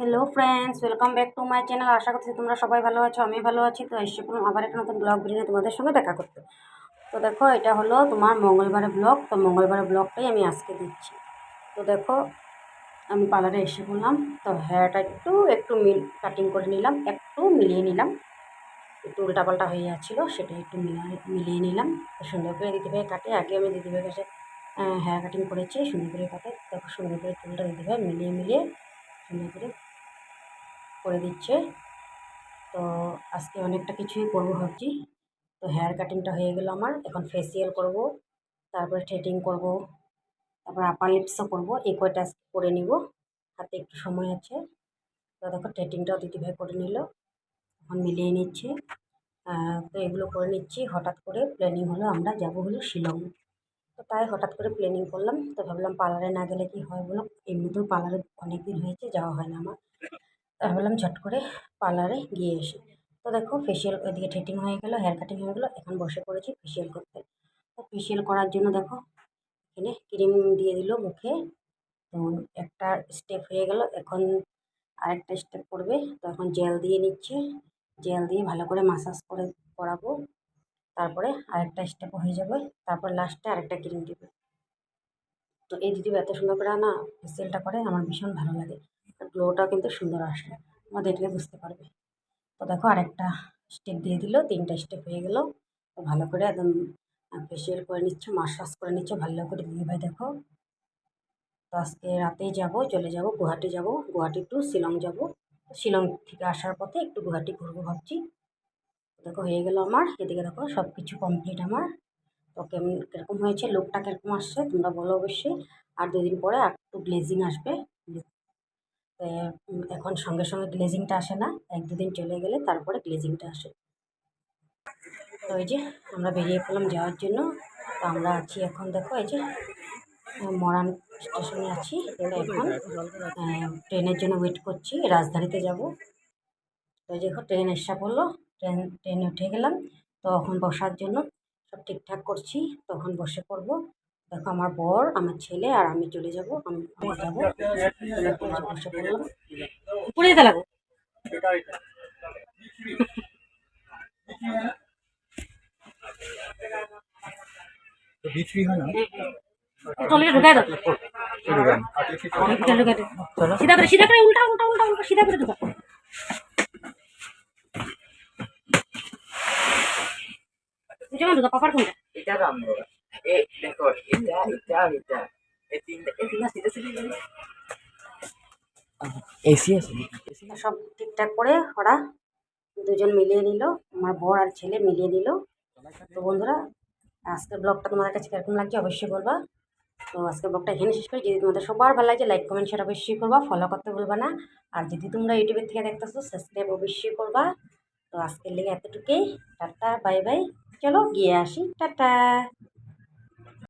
Hello friends, welcome back to my channel. আশা করছি তোমরা সবাই ভালো আছো, আমি ভালো আছি। তো এসে পড়লাম আবার একটা নতুন ব্লগ ভিডিও তোমাদের সঙ্গে দেখা করতে। তো দেখো, এটা হলো তোমার মঙ্গলবারের ব্লগ। তো মঙ্গলবারের ব্লগটাই আমি আজকে দিচ্ছি। তো দেখো, আমি পার্লারে এসে পড়লাম। তো হেয়ারটা একটু একটু কাটিং করে নিলাম, একটু মিলিয়ে নিলাম। একটু উল্টাপাল্টা হয়ে যাচ্ছিলো, সেটা একটু মিলিয়ে নিলাম। তো সুন্দর করে দিদিভাই কাটে। আগে আমি দিদিভাইয়ের কাছে হেয়ার কাটিং করেছি, সুন্দর করে কাটে। দেখো সুন্দর করে চুলটা দিদিভাই মিলিয়ে মিলিয়ে সুন্দর করে দিচ্ছে। তো আজকে অনেকটা কিছুই করবো ভাবছি। তো হেয়ার কাটিংটা হয়ে গেল আমার। এখন ফেসিয়াল করব, তারপরে থ্রেডিং করব, তারপর আপার লিপসও করবো। এই কয়টা আজকে করে নিব, হাতে একটু সময় আছে। তো দেখো থ্রেডিংটাও দিদিভাই করে নিল, এখন মিলিয়ে নিচ্ছে। তো এগুলো করে নিচ্ছি। হঠাৎ করে প্ল্যানিং হলো আমরা যাব হলো শিলং। তো তাই হঠাৎ করে প্ল্যানিং করলাম। তো ভাবলাম পার্লারে না গেলে কি হয় বলো, এমনিতেও পার্লারে অনেক দিন হয়েছে যাওয়া হয় না আমার। তাই ভাবলাম ঝট করে পার্লারে গিয়ে এসে। তো দেখো ফেসিয়াল ওইদিকে থ্রেডিং হয়ে গেলো, হেয়ার কাটিং হয়ে গেলো। এখন বসে পড়েছি ফেসিয়াল করতে। তো ফেসিয়াল করার জন্য দেখো এখানে ক্রিম দিয়ে দিল মুখে। তো একটা স্টেপ হয়ে গেল, এখন আরেকটা স্টেপ করবে। তো এখন জেল দিয়ে নিচ্ছে, জেল দিয়ে ভালো করে মাসাজ করে করাবো। তারপরে আরেকটা স্টেপ হয়ে যাবে, তারপর লাস্টে আরেকটা ক্রিম দেবে। তো এই দিদি এত সুন্দর করে না ফেসিয়ালটা করে, আমার ভীষণ ভালো লাগে। গ্লোটাও কিন্তু সুন্দর আসে, তোমরা দেখলে বুঝতে পারবে। তো দেখো আরেকটা স্টেপ দিয়ে দিল, 3টা স্টেপ হয়ে গেল। তো ভালো করে একদম ফেসিয়াল করে নিচ্ছে, মাসাজ করে নিচ্ছে ভালো করে দিদিভাই দেখো। তো আজকে রাতেই যাব, চলে যাব গুয়াহাটি যাব, গুয়াহাটি টু শিলং যাব। শিলং থেকে আসার পথে একটু গুয়াহাটি ঘুরবো ভাবছি। দেখো হয়ে গেল আমার। এদিকে দেখো সব কিছু কমপ্লিট আমার। তো কেমন কীরকম হয়েছে, লুকটা কীরকম আসছে তোমরা বলো অবশ্যই। আর 2 দিন পরে একটু গ্লেজিং আসবে। এখন সঙ্গে সঙ্গে গ্লেজিংটা আসে না, 1-2 দিন চলে গেলে তারপরে গ্লেজিংটা আসে। তো এই যে আমরা বেরিয়ে পড়লাম যাওয়ার জন্য। তো আমরা আছি এখন দেখো এই যে মরান স্টেশনে আছি। তো এখন ট্রেনের জন্য ওয়েট করছি, রাজধানীতে যাব। তো দেখো ট্রেন এসে পড়লো, ট্রেনে উঠে গেলাম। তো এখন বসার জন্য সব ঠিকঠাক করছি, তখন বসে পড়বো। দেখো আমার বর, আমার ছেলে আর আমি চলে যাবো, আমি যাবো। বসে পড়লাম, উপরে যেতে লাগবো। ঢুকাই দাও, সিধা করে সিধা করে উল্টা উল্টা উল্টা উল্টা সিধা করে ঢুকা। যেমন ঢুকা পাপার কোনটা এটা রামবো। এই দেখো এটা এটা এটা এই তিনটা সিধা সিধা এসি আছে। সব ঠিকঠাক করে ওরা দুজন মিলিয়ে নিল, আমার বর আর ছেলে মিলিয়ে নিল। তো বন্ধুরা, আজকের ব্লগটা তোমাদের কাছে কীরকম লাগছে অবশ্যই বলবা। তো আজকের ব্লগটা এখানে শেষ করি। যদি তোমাদের সবার ভালো লাগে লাইক কমেন্ট শেয়ার অবশ্যই করবা, ফলো করতে ভুলবা না। আর যদি তোমরা ইউটিউবের থেকে দেখতেছো সাবস্ক্রাইব অবশ্যই করবা। তো আজকের লেগে এতটুকুই। টাটা বাই বাই, চলো গিয়ে আসি, টাটা।